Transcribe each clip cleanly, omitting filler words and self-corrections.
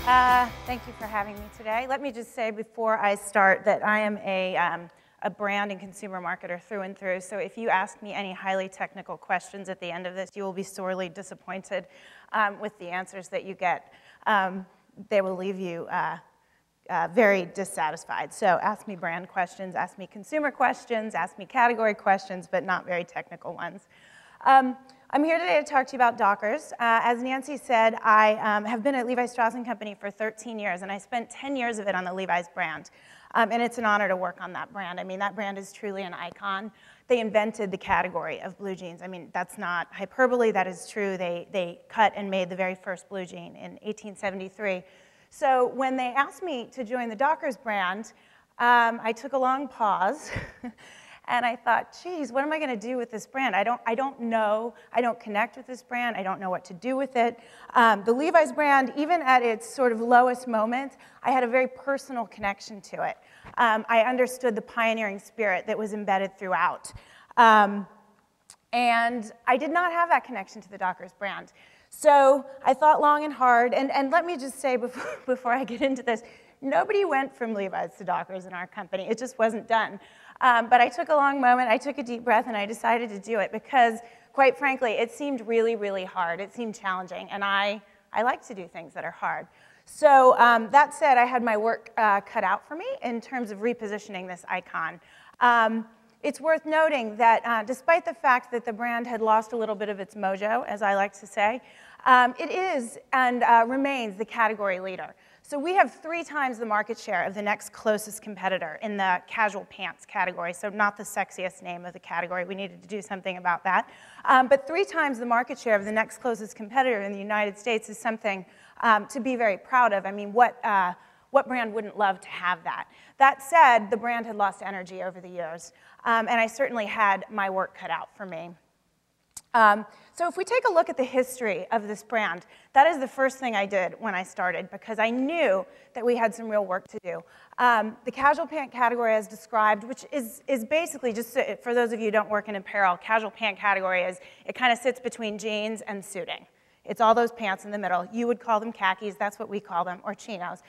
Thank you for having me today. Let me just say before I start that I am a brand and consumer marketer through and through, so if you ask me any highly technical questions at the end of this, you will be sorely disappointed with the answers that you get. They will leave you very dissatisfied. So ask me brand questions, ask me consumer questions, ask me category questions, but not very technical ones. I'm here today to talk to you about Dockers. As Nancy said, I have been at Levi Strauss and Company for 13 years, and I spent 10 years of it on the Levi's brand. And it's an honor to work on that brand. I mean, that brand is truly an icon. They invented the category of blue jeans. I mean, that's not hyperbole, that is true. They cut and made the very first blue jean in 1873. So when they asked me to join the Dockers brand, I took a long pause. And I thought, geez, what am I going to do with this brand? I don't know. I don't connect with this brand. I don't know what to do with it. The Levi's brand, even at its sort of lowest moment, I had a very personal connection to it. I understood the pioneering spirit that was embedded throughout. And I did not have that connection to the Dockers brand. So I thought long and hard. And let me just say before I get into this, nobody went from Levi's to Dockers in our company. It just wasn't done. But I took a long moment, I took a deep breath, and I decided to do it because, quite frankly, it seemed really, really hard. It seemed challenging, and I like to do things that are hard. So that said, I had my work cut out for me in terms of repositioning this icon. It's worth noting that despite the fact that the brand had lost a little bit of its mojo, as I like to say, it is and remains the category leader. So we have 3 times the market share of the next closest competitor in the casual pants category, so not the sexiest name of the category. We needed to do something about that. But 3 times the market share of the next closest competitor in the United States is something to be very proud of. I mean, what brand wouldn't love to have that? That said, the brand had lost energy over the years, and I certainly had my work cut out for me. So if we take a look at the history of this brand, that is the first thing I did when I started because I knew that we had some real work to do. The casual pant category as described, which is basically, just for those of you who don't work in apparel, casual pant category is, it kind of sits between jeans and suiting. It's all those pants in the middle. You would call them khakis, that's what we call them, or chinos.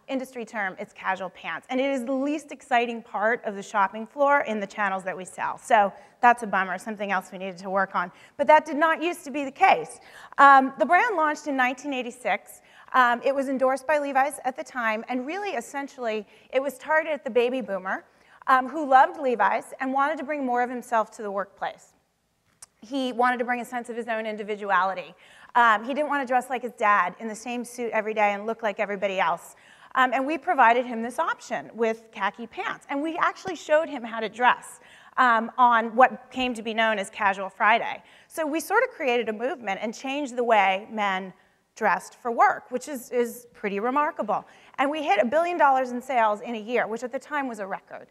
Industry term, it's casual pants. And it is the least exciting part of the shopping floor in the channels that we sell. So that's a bummer, something else we needed to work on. But that did not used to be the case. The brand launched in 1986. It was endorsed by Levi's at the time, and really, essentially, it was targeted at the baby boomer who loved Levi's and wanted to bring more of himself to the workplace. He wanted to bring a sense of his own individuality. He didn't want to dress like his dad in the same suit every day and look like everybody else. And we provided him this option with khaki pants. And we actually showed him how to dress on what came to be known as Casual Friday. So we sort of created a movement and changed the way men dressed for work, which is pretty remarkable. And we hit $1 billion in sales in a year, which at the time was a record.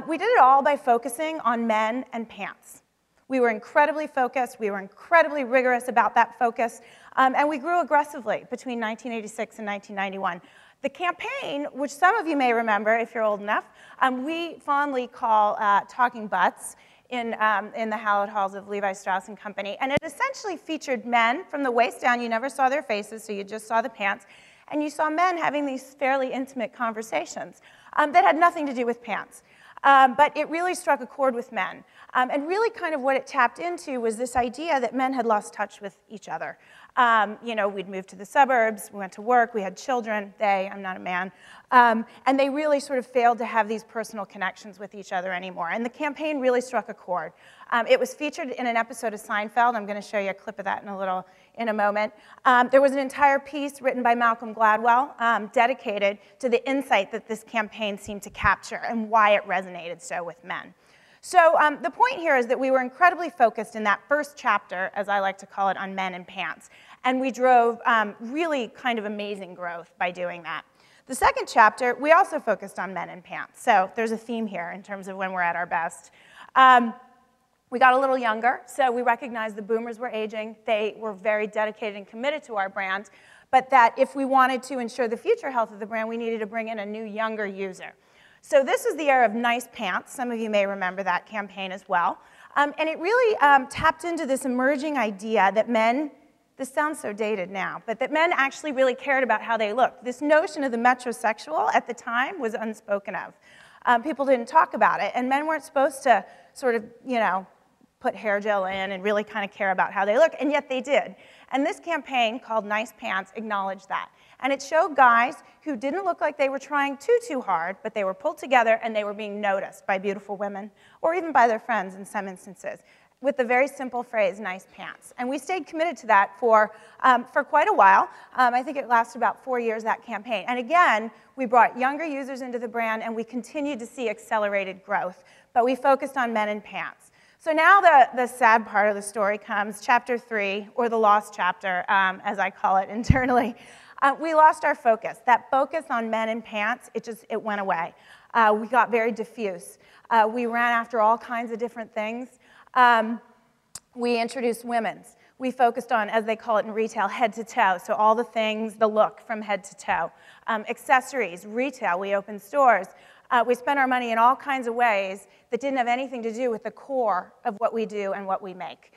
We did it all by focusing on men and pants. We were incredibly focused, we were incredibly rigorous about that focus, and we grew aggressively between 1986 and 1991. The campaign, which some of you may remember if you're old enough, we fondly call Talking Butts in the hallowed halls of Levi Strauss and Company, and it essentially featured men from the waist down. You never saw their faces, so you just saw the pants, and you saw men having these fairly intimate conversations that had nothing to do with pants. But it really struck a chord with men. And really kind of what it tapped into was this idea that men had lost touch with each other. You know, we'd moved to the suburbs, we went to work, we had children, I'm not a man, and they really sort of failed to have these personal connections with each other anymore. And the campaign really struck a chord. It was featured in an episode of Seinfeld. I'm going to show you a clip of that in a moment. There was an entire piece written by Malcolm Gladwell dedicated to the insight that this campaign seemed to capture and why it resonated so with men. So the point here is that we were incredibly focused in that first chapter, as I like to call it, on men and pants. And we drove really kind of amazing growth by doing that. The second chapter, we also focused on men and pants. So there's a theme here in terms of when we're at our best. We got a little younger, so we recognized the boomers were aging. They were very dedicated and committed to our brand, but that if we wanted to ensure the future health of the brand, we needed to bring in a new, younger user. So this is the era of nice pants. Some of you may remember that campaign as well. And it really tapped into this emerging idea that men This sounds so dated now, but that men actually really cared about how they looked. This notion of the metrosexual at the time was unspoken of. People didn't talk about it, and men weren't supposed to sort of, you know, put hair gel in and really kind of care about how they look, and yet they did. And this campaign called Nice Pants acknowledged that. And it showed guys who didn't look like they were trying too hard, but they were pulled together and they were being noticed by beautiful women, or even by their friends in some instances, with the very simple phrase, nice pants. And we stayed committed to that for quite a while. I think it lasted about 4 years, that campaign. And again, we brought younger users into the brand and we continued to see accelerated growth, but we focused on men in pants. So now the sad part of the story comes, chapter 3, or the lost chapter, as I call it internally. We lost our focus. That focus on men in pants, it went away. We got very diffuse. We ran after all kinds of different things. We introduced women's. We focused on, as they call it in retail, head to toe, so all the things, the look from head to toe. Accessories, retail, we opened stores. We spent our money in all kinds of ways that didn't have anything to do with the core of what we do and what we make.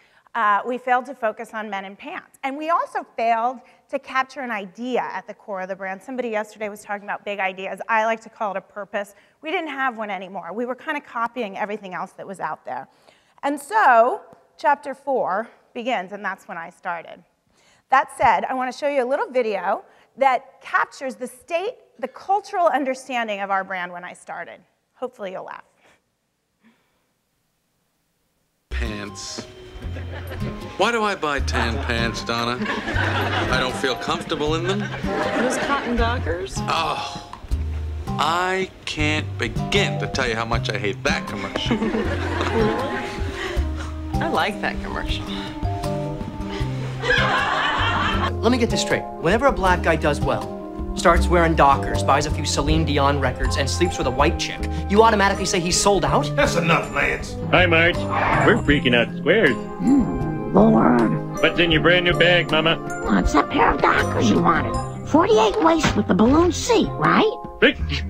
We failed to focus on men in pants. And we also failed to capture an idea at the core of the brand. Somebody yesterday was talking about big ideas. I like to call it a purpose. We didn't have one anymore. We were kind of copying everything else that was out there. And so, chapter 4 begins, and that's when I started. That said, I want to show you a little video that captures the state, the cultural understanding of our brand when I started. Hopefully you'll laugh. Pants. Why do I buy tan pants, Donna? I don't feel comfortable in them. Those cotton Dockers? Oh, I can't begin to tell you how much I hate that commercial. Really? I like that commercial. Let me get this straight. Whenever a black guy does well, starts wearing Dockers, buys a few Celine Dion records, and sleeps with a white chick, you automatically say he's sold out? That's enough, Lance. Hi, Marge. We're freaking out squares. Lord. What's in your brand new bag, Mama? What's that pair of Dockers you wanted? 48 waist with the balloon seat, right?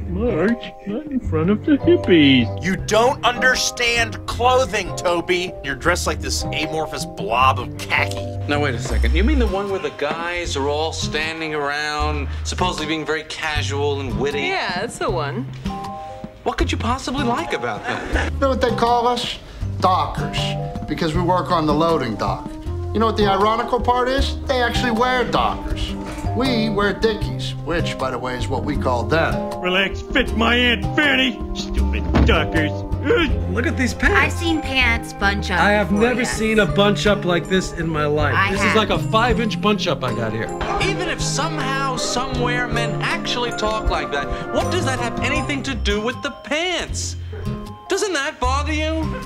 Marge, not in front of the hippies. You don't understand clothing, Toby. You're dressed like this amorphous blob of khaki. Now, wait a second. You mean the one where the guys are all standing around, supposedly being very casual and witty? Yeah, that's the one. What could you possibly like about that? You know what they call us? Dockers, because we work on the loading dock. You know what the ironical part is? They actually wear Dockers. We wear Dickies, which, by the way, is what we call them. Relax, fit my Aunt Fanny. Stupid Dockers. Look at these pants. I've seen pants bunch up. I have never seen a bunch up like this in my life. This is like a 5-inch bunch up I got here. Even if somehow, somewhere, men actually talk like that, what does that have anything to do with the pants? Doesn't that bother you?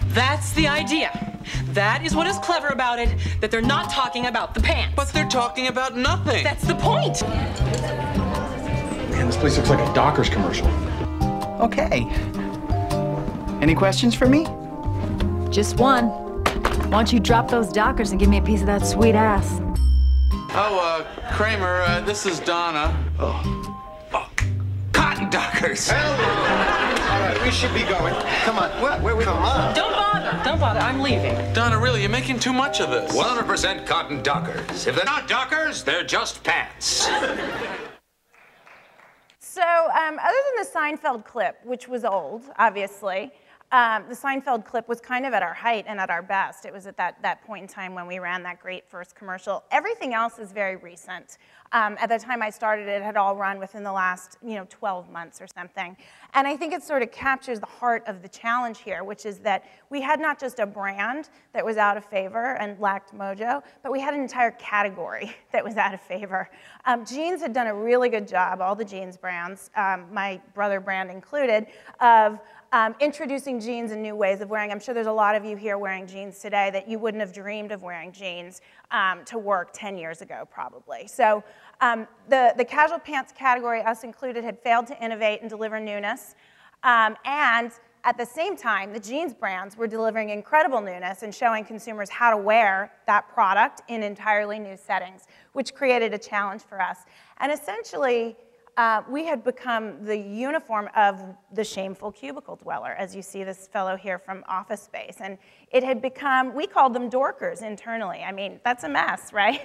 That's the idea. That is what is clever about it, that they're not talking about the pants. But they're talking about nothing. That's the point. Man, this place looks like a Dockers commercial. Okay. Any questions for me? Just one. Why don't you drop those Dockers and give me a piece of that sweet ass? Oh, Kramer, this is Donna. Cotton Dockers. All right, we should be going. Come on. Come on. Don't bother. Don't bother. I'm leaving. Donna, really, you're making too much of this. 100% cotton Dockers. If they're not Dockers, they're just pants. So other than the Seinfeld clip, which was old, obviously, the Seinfeld clip was kind of at our height and at our best. It was at that point in time when we ran that great first commercial. Everything else is very recent. At the time I started, it had all run within the last 12 months or something. And I think it sort of captures the heart of the challenge here, which is that we had not just a brand that was out of favor and lacked mojo, but we had an entire category that was out of favor. Jeans had done a really good job, all the jeans brands, my brother brand included, of introducing jeans in new ways of wearing. I'm sure there's a lot of you here wearing jeans today that you wouldn't have dreamed of wearing jeans to work 10 years ago, probably. So the casual pants category, us included, had failed to innovate and deliver newness. And at the same time, the jeans brands were delivering incredible newness and showing consumers how to wear that product in entirely new settings, which created a challenge for us. And essentially, we had become the uniform of the shameful cubicle dweller, as you see this fellow here from Office Space. And it had become, we called them dorkers internally. I mean, that's a mess, right?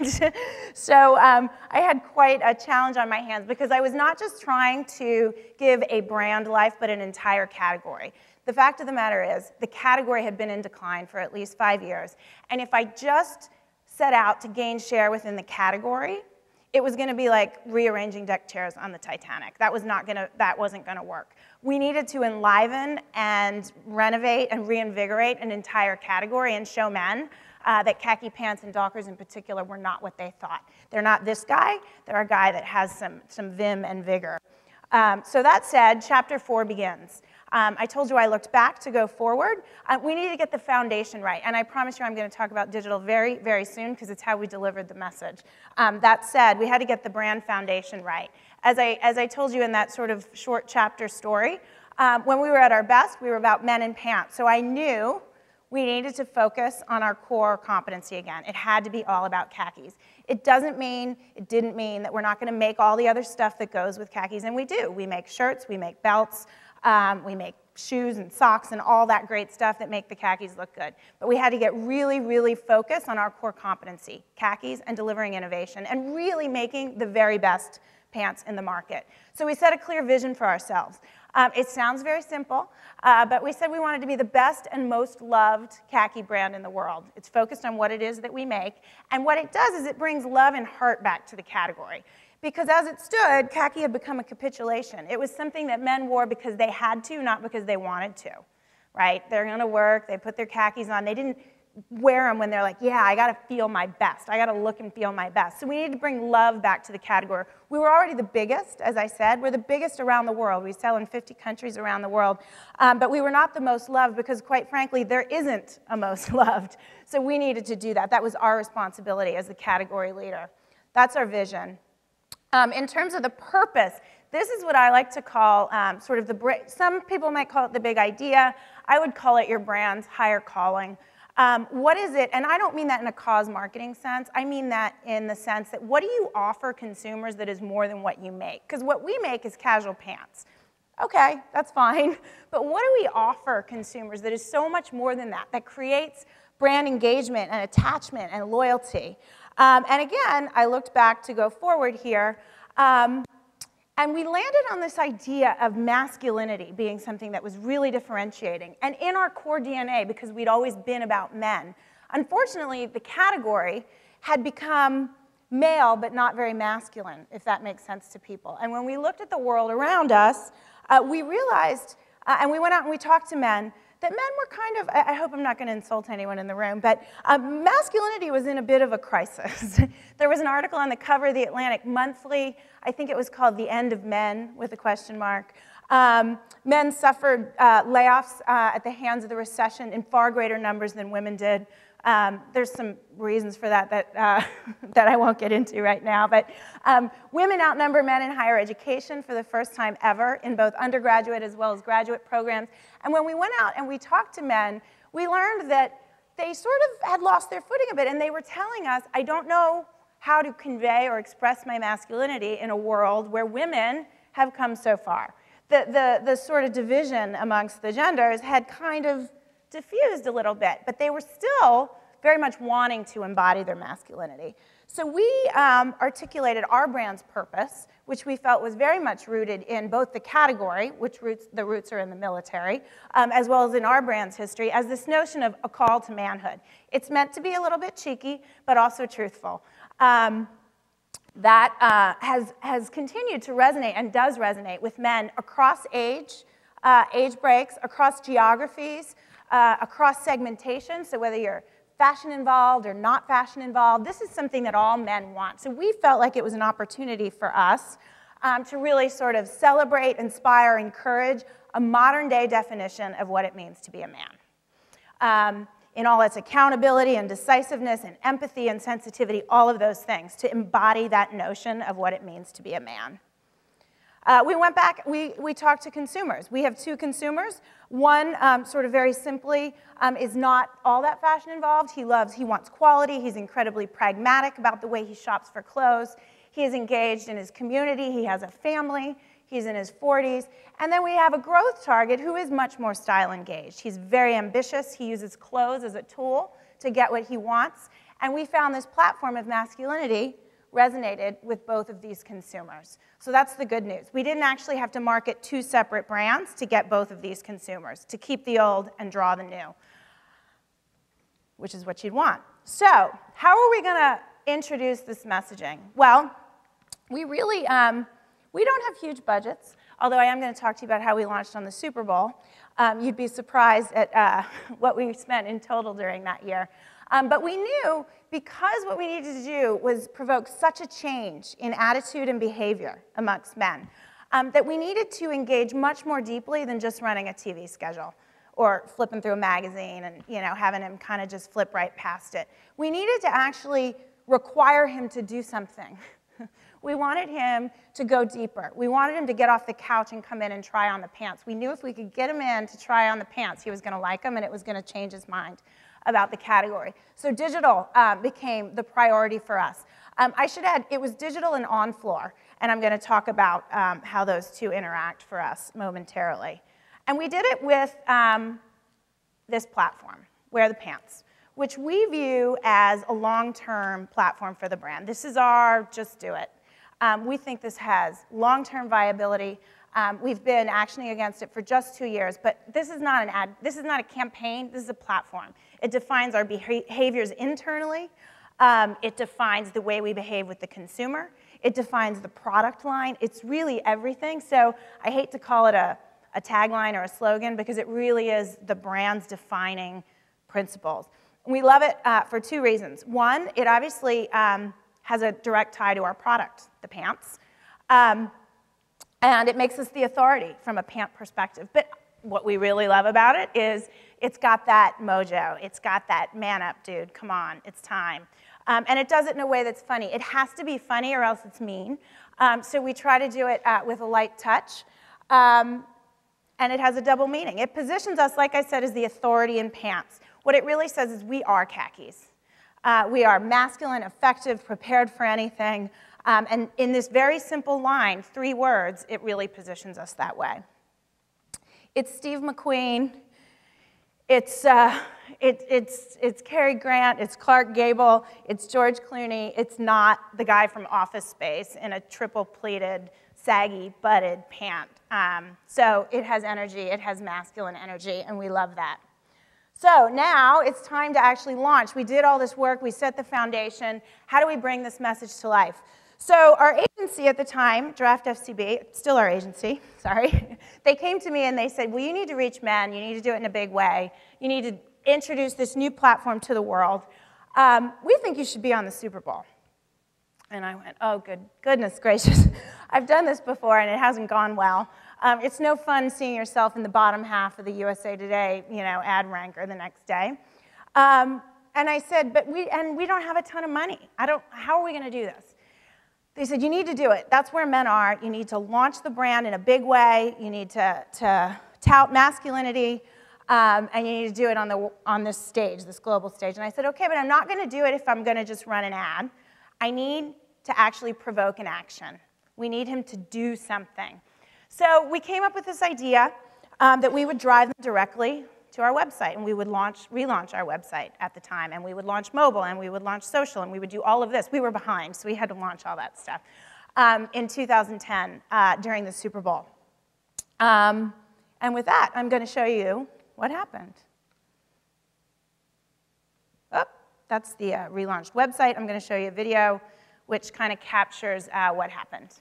So I had quite a challenge on my hands because I was not just trying to give a brand life, but an entire category. The fact of the matter is, the category had been in decline for at least 5 years. And if I just set out to gain share within the category, it was going to be like rearranging deck chairs on the Titanic. That wasn't going to work. We needed to enliven and renovate and reinvigorate an entire category and show men that khaki pants and Dockers in particular were not what they thought. They're not this guy. They're a guy that has some vim and vigor. So that said, chapter 4 begins. I told you I looked back to go forward. We need to get the foundation right, and I promise you I'm going to talk about digital very, very soon because it's how we delivered the message. That said, we had to get the brand foundation right. As I told you in that sort of short chapter story, when we were at our best, we were about men in pants. So I knew we needed to focus on our core competency again. It had to be all about khakis. It didn't mean that we're not going to make all the other stuff that goes with khakis, and we do. We make shirts, we make belts, we make shoes and socks and all that great stuff that make the khakis look good. But we had to get really, really focused on our core competency, khakis and delivering innovation, and really making the very best pants in the market. So we set a clear vision for ourselves. It sounds very simple, but we said we wanted to be the best and most loved khaki brand in the world. It's focused on what it is that we make, and what it does is it brings love and heart back to the category. Because as it stood, khaki had become a capitulation. It was something that men wore because they had to, not because they wanted to, right? They're going to work, they put their khakis on. They didn't wear them when they're like, yeah, I got to feel my best. I got to look and feel my best. So we needed to bring love back to the category. We were already the biggest, as I said. We're the biggest around the world. We sell in 50 countries around the world. But we were not the most loved because, quite frankly, there isn't a most loved. So we needed to do that. That was our responsibility as the category leader. That's our vision. In terms of the purpose, this is what I like to call sort of some people might call it the big idea. I would call it your brand's higher calling. What is it? And I don't mean that in a cause marketing sense. I mean that in the sense that what do you offer consumers that is more than what you make? Because what we make is casual pants. Okay, that's fine. But what do we offer consumers that is so much more than that, that creates brand engagement and attachment and loyalty? And again, I looked back to go forward here, and we landed on this idea of masculinity being something that was really differentiating, and in our core DNA, because we'd always been about men. Unfortunately, the category had become male, but not very masculine, if that makes sense to people. And when we looked at the world around us, we realized, and we went out and we talked to men, that men were kind of, I hope I'm not going to insult anyone in the room, but masculinity was in a bit of a crisis. There was an article on the cover of the Atlantic Monthly, I think it was called The End of Men, with a question mark. Men suffered layoffs at the hands of the recession in far greater numbers than women did. There's some reasons for that that I won't get into right now, but women outnumber men in higher education for the first time ever in both undergraduate as well as graduate programs. And when we went out and we talked to men, we learned that they sort of had lost their footing a bit, and they were telling us, I don't know how to convey or express my masculinity in a world where women have come so far. The sort of division amongst the genders had kind of diffused a little bit, but they were still very much wanting to embody their masculinity. So we articulated our brand's purpose, which we felt was very much rooted in both the category, which the roots are in the military, as well as in our brand's history, as this notion of a call to manhood. It's meant to be a little bit cheeky, but also truthful. That has continued to resonate and does resonate with men across age breaks, across geographies, across segmentation, so whether you're fashion involved or not fashion involved, this is something that all men want. So we felt like it was an opportunity for us to really sort of celebrate, inspire, encourage a modern day definition of what it means to be a man. In all its accountability and decisiveness and empathy and sensitivity, all of those things, to embody that notion of what it means to be a man. We went back, we talked to consumers. We have two consumers. One, sort of very simply, is not all that fashion involved. He wants quality. He's incredibly pragmatic about the way he shops for clothes. He is engaged in his community. He has a family. He's in his 40s. And then we have a growth target who is much more style engaged. He's very ambitious. He uses clothes as a tool to get what he wants. And we found this platform of masculinity resonated with both of these consumers. So that's the good news. We didn't actually have to market 2 separate brands to get both of these consumers, to keep the old and draw the new, which is what you'd want. So how are we going to introduce this messaging? Well, we really, we don't have huge budgets, although I am going to talk to you about how we launched on the Super Bowl. You'd be surprised at what we spent in total during that year. But we knew, because what we needed to do was provoke such a change in attitude and behavior amongst men, that we needed to engage much more deeply than just running a TV schedule or flipping through a magazine and having him kind of just flip right past it. We needed to actually require him to do something. We wanted him to go deeper. We wanted him to get off the couch and come in and try on the pants. We knew if we could get him in to try on the pants, he was going to like them and it was going to change his mind about the category. So digital became the priority for us. I should add, it was digital and on-floor, and I'm going to talk about how those two interact for us momentarily. And we did it with this platform, Wear the Pants, which we view as a long-term platform for the brand. This is our just do it. We think this has long-term viability. We've been actioning against it for just 2 years, but this is not an ad. This is not a campaign. This is a platform. It defines our behaviors internally. It defines the way we behave with the consumer. It defines the product line. It's really everything. So I hate to call it a tagline or a slogan because it really is the brand's defining principles. We love it for 2 reasons. One, it obviously has a direct tie to our product, the pants. And it makes us the authority from a pant perspective. But what we really love about it is it's got that mojo. It's got that man up, dude. Come on, it's time. And it does it in a way that's funny. It has to be funny or else it's mean. So we try to do it with a light touch. And it has a double meaning. It positions us, like I said, as the authority in pants. What it really says is we are khakis. We are masculine, effective, prepared for anything. And in this very simple line, 3 words, it really positions us that way. It's Steve McQueen. It's Cary Grant. It's Clark Gable. It's George Clooney. It's not the guy from Office Space in a triple-pleated, saggy, butted pant. So it has energy. It has masculine energy, and we love that. So now it's time to actually launch. We did all this work. We set the foundation. How do we bring this message to life? So our agency at the time, Draft FCB, still our agency, sorry, they came to me and they said, well, you need to reach men. You need to do it in a big way. You need to introduce this new platform to the world. We think you should be on the Super Bowl. And I went, oh, goodness gracious. I've done this before and it hasn't gone well. It's no fun seeing yourself in the bottom half of the USA Today, ad ranker the next day. And I said, but we don't have a ton of money. How are we going to do this? They said, you need to do it. That's where men are. You need to launch the brand in a big way. You need to tout masculinity. And you need to do it on this stage, this global stage. And I said, okay, but I'm not going to do it if I'm going to just run an ad. I need to actually provoke an action. We need him to do something. So we came up with this idea that we would drive them directly to our website, and we would relaunch our website at the time, and we would launch mobile, and we would launch social, and we would do all of this. We were behind, so we had to launch all that stuff in 2010 during the Super Bowl. And with that, I'm going to show you what happened. Oh, that's the relaunched website. I'm going to show you a video which kind of captures what happened.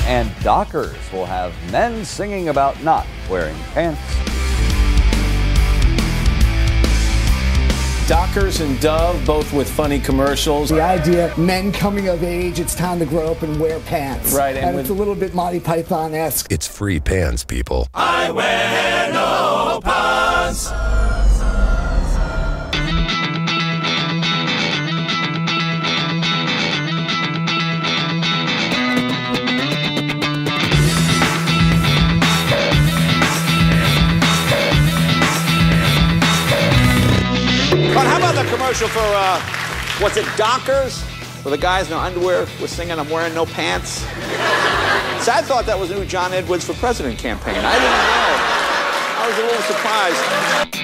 And Dockers will have men singing about not wearing pants. Dockers and Dove, both with funny commercials. The idea, men coming of age, it's time to grow up and wear pants. Right, and it's a little bit Monty Python-esque. It's free pants, people. I wear no pants. But how about the commercial for, what's it, Dockers? Where the guys in their underwear were singing, I'm wearing no pants. So I thought that was a new John Edwards for President campaign. I didn't know. I was a little surprised.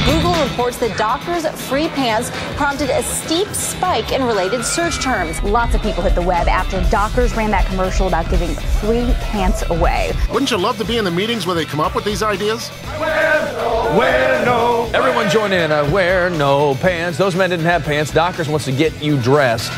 Google reports that Dockers free pants prompted a steep spike in related search terms. Lots of people hit the web after Dockers ran that commercial about giving free pants away. Wouldn't you love to be in the meetings where they come up with these ideas? Wear no. Everyone join in. Wear no pants. Those men didn't have pants. Dockers wants to get you dressed.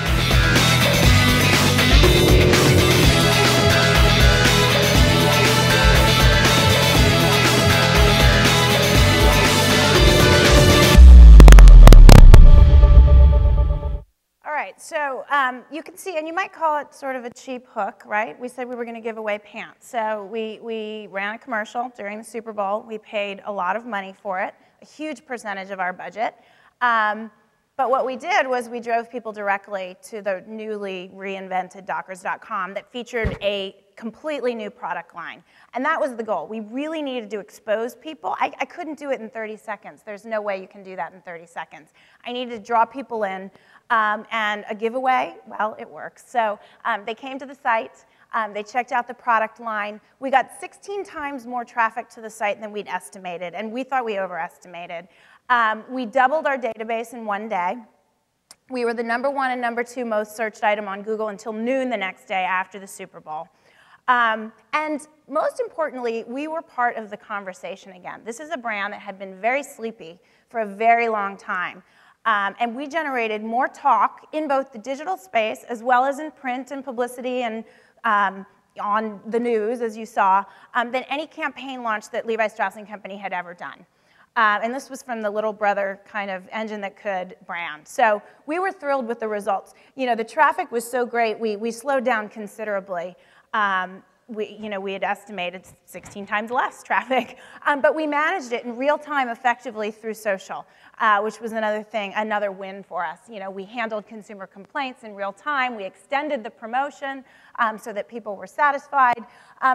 So you can see, and you might call it sort of a cheap hook, right? We said we were going to give away pants. So we ran a commercial during the Super Bowl. We paid a lot of money for it, a huge percentage of our budget. But what we did was we drove people directly to the newly reinvented Dockers.com that featured a completely new product line. And that was the goal. We really needed to expose people. I couldn't do it in 30 seconds. There's no way you can do that in 30 seconds. I needed to draw people in. And a giveaway, well, it works. So they came to the site. They checked out the product line. We got 16 times more traffic to the site than we'd estimated, and we thought we overestimated. We doubled our database in one day. We were the #1 and #2 most searched item on Google until noon the next day after the Super Bowl. And most importantly, we were part of the conversation again. This is a brand that had been very sleepy for a very long time. And we generated more talk in both the digital space as well as in print and publicity and on the news, as you saw, than any campaign launch that Levi Strauss and Company had ever done. And this was from the little brother kind of engine that could brand. So we were thrilled with the results. You know, the traffic was so great, we slowed down considerably. We had estimated 16 times less traffic, but we managed it in real time effectively through social, which was another win for us. You know, we handled consumer complaints in real time. We extended the promotion so that people were satisfied.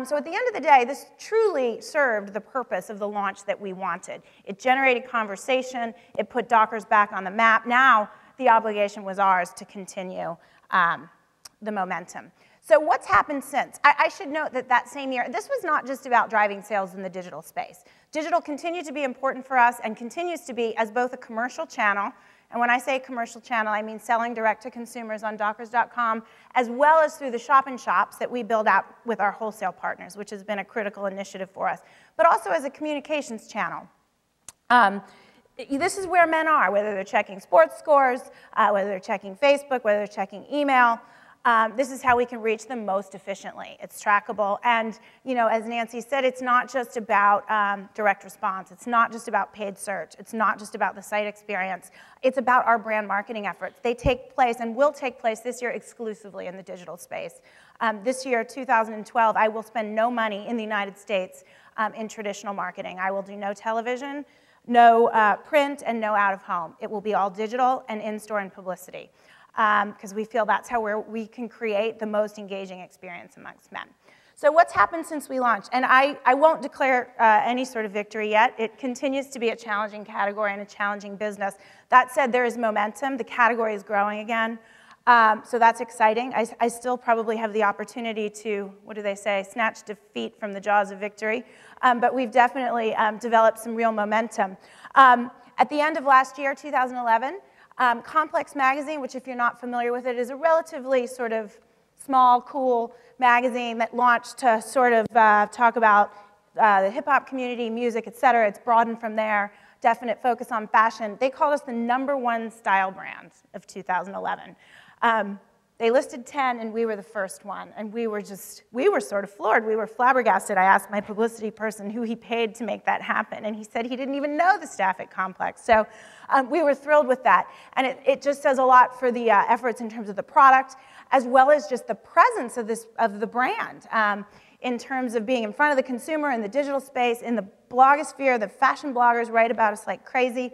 So at the end of the day, this truly served the purpose of the launch that we wanted. It generated conversation. It put Dockers back on the map. Now the obligation was ours to continue the momentum. So what's happened since? I should note that that same year, this was not just about driving sales in the digital space. Digital continued to be important for us and continues to be as both a commercial channel, and when I say commercial channel, I mean selling direct to consumers on Dockers.com, as well as through the shop-in-shops that we build out with our wholesale partners, which has been a critical initiative for us, but also as a communications channel. This is where men are, whether they're checking sports scores, whether they're checking Facebook, whether they're checking email. This is how we can reach them most efficiently. It's trackable, and you know, as Nancy said, it's not just about direct response. It's not just about paid search. It's not just about the site experience. It's about our brand marketing efforts. They take place and will take place this year exclusively in the digital space. This year, 2012, I will spend no money in the United States in traditional marketing. I will do no television, no print, and no out of home. It will be all digital and in-store and publicity. Because we feel that's how we can create the most engaging experience amongst men. So what's happened since we launched? And I won't declare any sort of victory yet. It continues to be a challenging category and a challenging business. That said, there is momentum. The category is growing again. So that's exciting. I still probably have the opportunity to, what do they say, snatch defeat from the jaws of victory. But we've definitely developed some real momentum. At the end of last year, 2011, Complex Magazine, which if you're not familiar with it, is a relatively sort of small, cool magazine that launched to sort of talk about the hip-hop community, music, et cetera. It's broadened from there, definite focus on fashion. They called us the #1 style brand of 2011. They listed 10, and we were the first one. And we were sort of floored. We were flabbergasted. I asked my publicity person who he paid to make that happen, and he said he didn't even know the staff at Complex. So we were thrilled with that. And it just says a lot for the efforts in terms of the product, as well as just the presence of the brand in terms of being in front of the consumer in the digital space, in the blogosphere. The fashion bloggers write about us like crazy.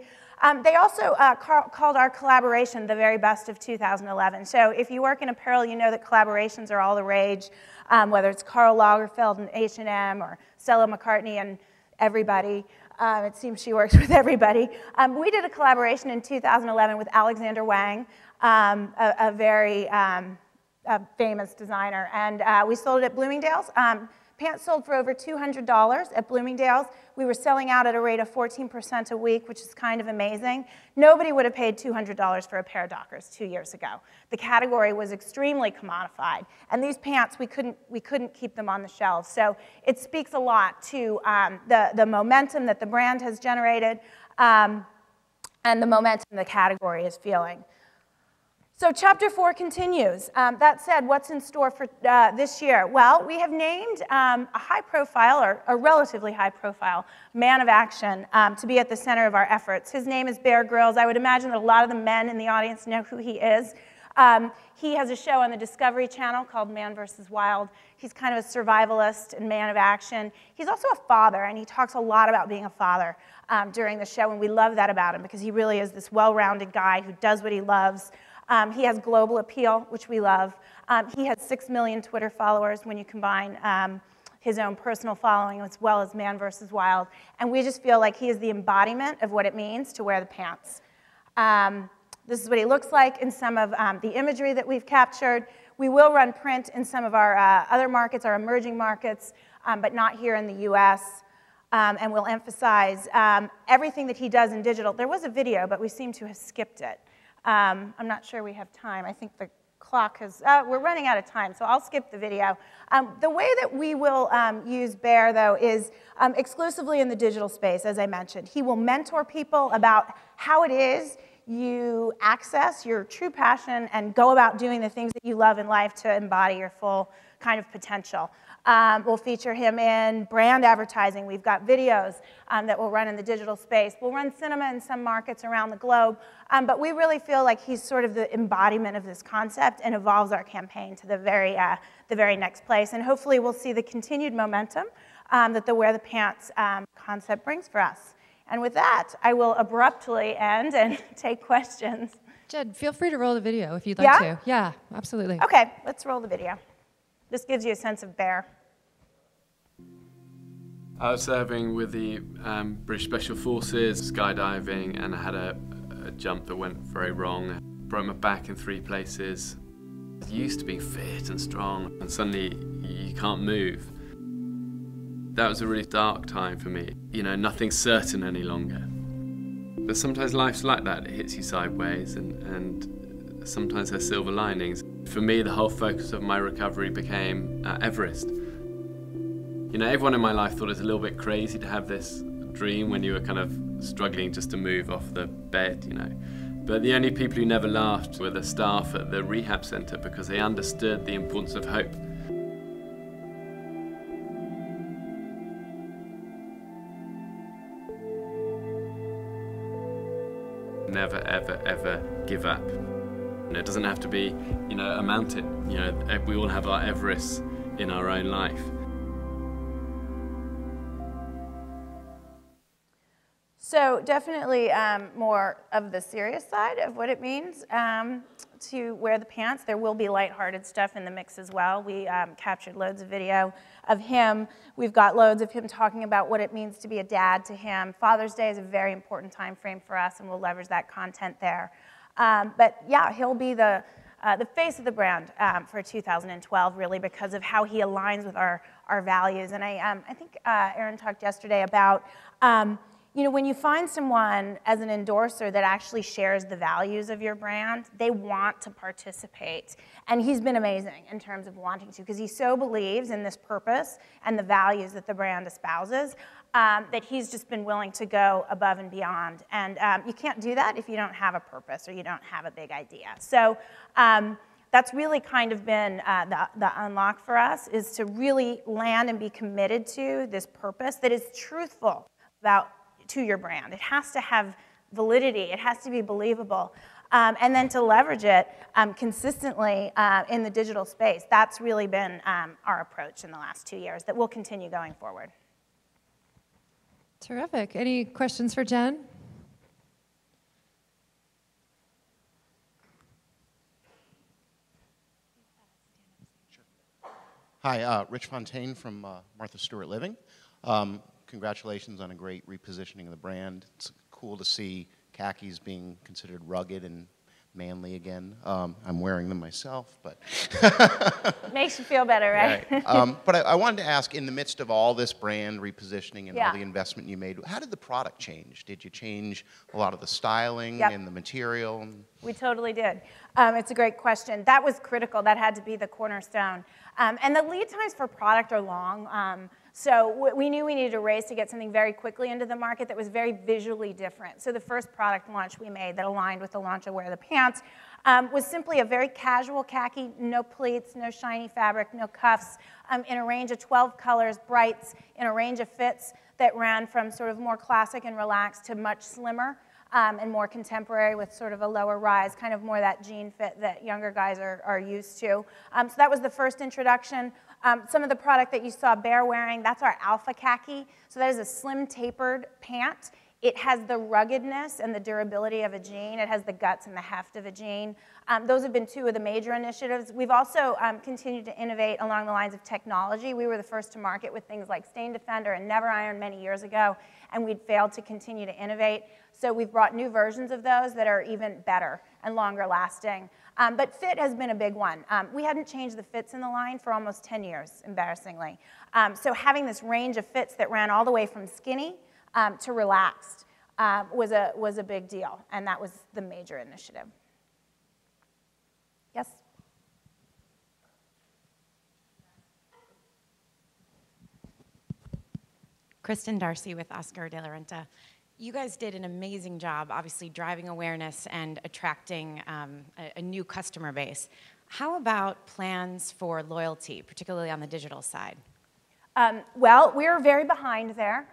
They also called our collaboration the very best of 2011. So if you work in apparel, you know that collaborations are all the rage, whether it's Karl Lagerfeld and H&M or Stella McCartney and everybody. It seems she works with everybody. We did a collaboration in 2011 with Alexander Wang, a very famous designer, and we sold it at Bloomingdale's. Pants sold for over $200 at Bloomingdale's. We were selling out at a rate of 14% a week, which is kind of amazing. Nobody would have paid $200 for a pair of Dockers 2 years ago. The category was extremely commodified, and these pants, we couldn't keep them on the shelves. So it speaks a lot to the momentum that the brand has generated and the momentum the category is feeling. So chapter 4 continues. That said, what's in store for this year? Well, we have named a high-profile, or a relatively high-profile, man of action to be at the center of our efforts. His name is Bear Grylls. I would imagine that a lot of the men in the audience know who he is. He has a show on the Discovery Channel called Man vs. Wild. He's kind of a survivalist and man of action. He's also a father, and he talks a lot about being a father during the show, and we love that about him because he really is this well-rounded guy who does what he loves. He has global appeal, which we love. He has 6 million Twitter followers when you combine his own personal following as well as Man vs. Wild. And we just feel like he is the embodiment of what it means to wear the pants. This is what he looks like in some of the imagery that we've captured. We will run print in some of our other markets, our emerging markets, but not here in the US. And we'll emphasize everything that he does in digital. There was a video, but we seem to have skipped it. I'm not sure we have time. I think the clock has, we're running out of time, so I'll skip the video. The way that we will use Bear, though, is exclusively in the digital space, as I mentioned. He will mentor people about how it is you access your true passion and go about doing the things that you love in life to embody your full kind of potential. We'll feature him in brand advertising. We've got videos that will run in the digital space. We'll run cinema in some markets around the globe. But we really feel like he's sort of the embodiment of this concept and evolves our campaign to the very next place. And hopefully we'll see the continued momentum that the Wear the Pants concept brings for us. And with that, I will abruptly end and take questions. Jed, feel free to roll the video if you'd like to. Yeah, absolutely. Okay, let's roll the video. This gives you a sense of Bear. I was serving with the British Special Forces, skydiving, and I had a jump that went very wrong. Broke my back in 3 places. I used to be fit and strong, and suddenly you can't move. That was a really dark time for me. You know, nothing's certain any longer. But sometimes life's like that. It hits you sideways, and sometimes there's silver linings. For me, the whole focus of my recovery became Everest. You know, everyone in my life thought it was a little bit crazy to have this dream when you were kind of struggling just to move off the bed, you know. But the only people who never laughed were the staff at the rehab center because they understood the importance of hope. Never, ever, ever give up. And it doesn't have to be, you know, a mountain. You know, we all have our Everests in our own life. So definitely more of the serious side of what it means to wear the pants. There will be lighthearted stuff in the mix as well. We captured loads of video of him. We've got loads of him talking about what it means to be a dad to him. Father's Day is a very important time frame for us, and we'll leverage that content there. But yeah, he'll be the face of the brand for 2012, really, because of how he aligns with our values. And I think Aaron talked yesterday about you know, when you find someone as an endorser that actually shares the values of your brand, they want to participate. And he's been amazing in terms of wanting to, because he so believes in this purpose and the values that the brand espouses that he's just been willing to go above and beyond. And you can't do that if you don't have a purpose or you don't have a big idea. So That's really kind of been the unlock for us, is to really land and be committed to this purpose that is truthful to your brand. It has to have validity. It has to be believable. And then to leverage it consistently in the digital space. That's really been our approach in the last 2 years that will continue going forward. Terrific. Any questions for Jen? Hi, Rich Fontaine from Martha Stewart Living. Congratulations on a great repositioning of the brand. It's cool to see khakis being considered rugged and manly again. I'm wearing them myself, but... Makes you feel better, right? But I wanted to ask, in the midst of all this brand repositioning and all the investment you made, how did the product change? Did you change a lot of the styling and the material? We totally did. It's a great question. That was critical. That had to be the cornerstone. And the lead times for product are long. So we knew we needed a race to get something very quickly into the market that was very visually different. So the first product launch we made that aligned with the launch of Wear the Pants was simply a very casual khaki, no pleats, no shiny fabric, no cuffs, in a range of 12 colors, brights, in a range of fits that ran from sort of more classic and relaxed to much slimmer and more contemporary with sort of a lower rise, kind of more that jean fit that younger guys are used to. So that was the first introduction. Some of the product that you saw Bear wearing, that's our Alpha Khaki. So that is a slim tapered pant. It has the ruggedness and the durability of a jean. It has the guts and the heft of a jean. Those have been two of the major initiatives. We've also continued to innovate along the lines of technology. We were the first to market with things like Stain Defender and Never Iron many years ago, and we'd failed to continue to innovate. So we've brought new versions of those that are even better and longer lasting. But fit has been a big one. We hadn't changed the fits in the line for almost 10 years, embarrassingly. So having this range of fits that ran all the way from skinny to relaxed was a big deal, and that was the major initiative. Yes? Kristen Darcy with Oscar de la Renta. You guys did an amazing job, obviously driving awareness and attracting a new customer base. How about plans for loyalty, particularly on the digital side? Well, we're very behind there.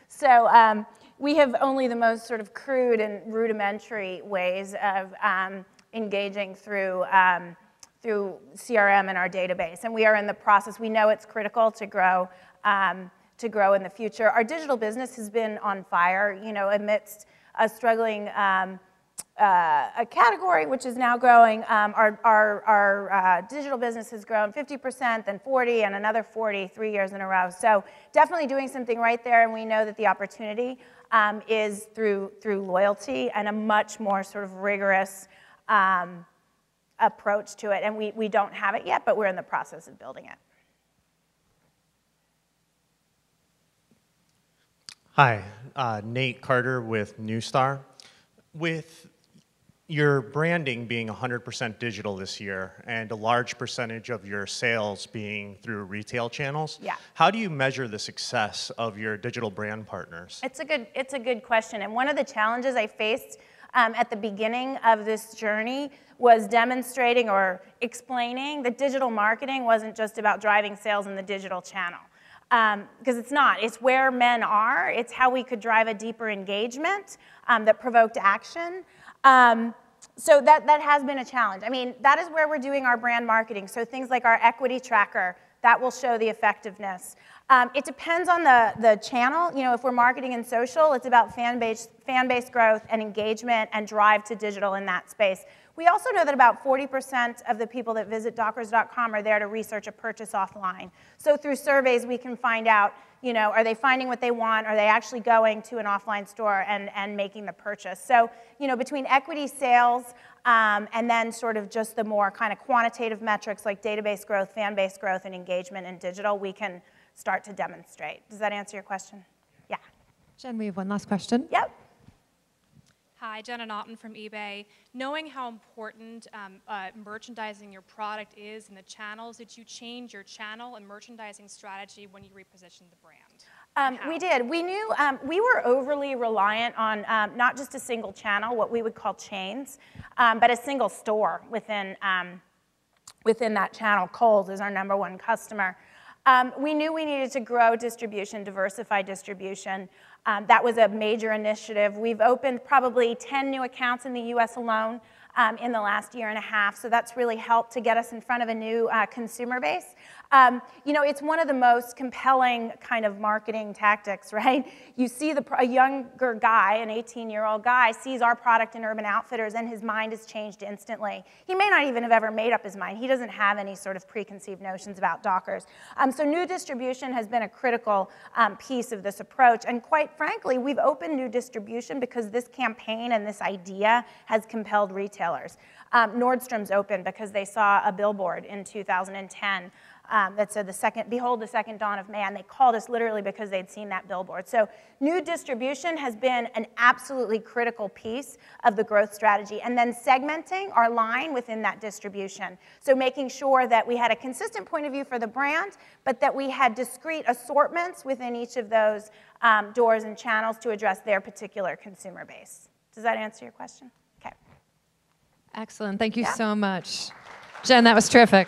So we have only the most sort of crude and rudimentary ways of engaging through CRM and our database. And we are in the process. We know it's critical to grow in the future. Our digital business has been on fire, you know, amidst a struggling a category which is now growing. Our digital business has grown 50%, then 40, and another 40 3 years in a row. So definitely doing something right there, and we know that the opportunity is through loyalty and a much more sort of rigorous approach to it. And we don't have it yet, but we're in the process of building it. Hi, Nate Carter with Newstar. With your branding being 100% digital this year and a large percentage of your sales being through retail channels, how do you measure the success of your digital brand partners? It's a good question. And one of the challenges I faced at the beginning of this journey was demonstrating or explaining that digital marketing wasn't just about driving sales in the digital channel. Because it's not. It's where men are. It's how we could drive a deeper engagement that provoked action. So that has been a challenge. I mean, that is where we're doing our brand marketing. So things like our equity tracker, that will show the effectiveness. It depends on the channel. You know, if we're marketing in social, it's about fan base growth and engagement and drive to digital in that space. We also know that about 40% of the people that visit Dockers.com are there to research a purchase offline. So through surveys, we can find out, you know, are they finding what they want? Are they actually going to an offline store and making the purchase? So, you know, between equity sales and then sort of just the more kind of quantitative metrics like database growth, fan base growth, and engagement in digital, we can start to demonstrate. Does that answer your question? Yeah. Jen, we have one last question. Yep. Hi, Jenna Naughton from eBay. Knowing how important merchandising your product is in the channels, did you change your channel and merchandising strategy when you repositioned the brand? We did. We knew we were overly reliant on not just a single channel, what we would call chains, but a single store within that channel. Kohl's is our #1 customer. We knew we needed to grow distribution, diversify distribution. That was a major initiative. We've opened probably 10 new accounts in the US alone in the last year and a half, so that's really helped to get us in front of a new consumer base. You know, it's one of the most compelling kind of marketing tactics, right? You see a younger guy, an 18-year-old guy, sees our product in Urban Outfitters and his mind is changed instantly. He may not even have ever made up his mind. He doesn't have any sort of preconceived notions about Dockers. So new distribution has been a critical piece of this approach, and quite frankly, we've opened new distribution because this campaign and this idea has compelled retailers. Nordstrom's opened because they saw a billboard in 2010 that said, "Behold the second dawn of man." They called us literally because they'd seen that billboard. So new distribution has been an absolutely critical piece of the growth strategy. And then segmenting our line within that distribution. So making sure that we had a consistent point of view for the brand, but that we had discrete assortments within each of those doors and channels to address their particular consumer base. Does that answer your question? Okay. Excellent. Thank you so much. Jen, that was terrific.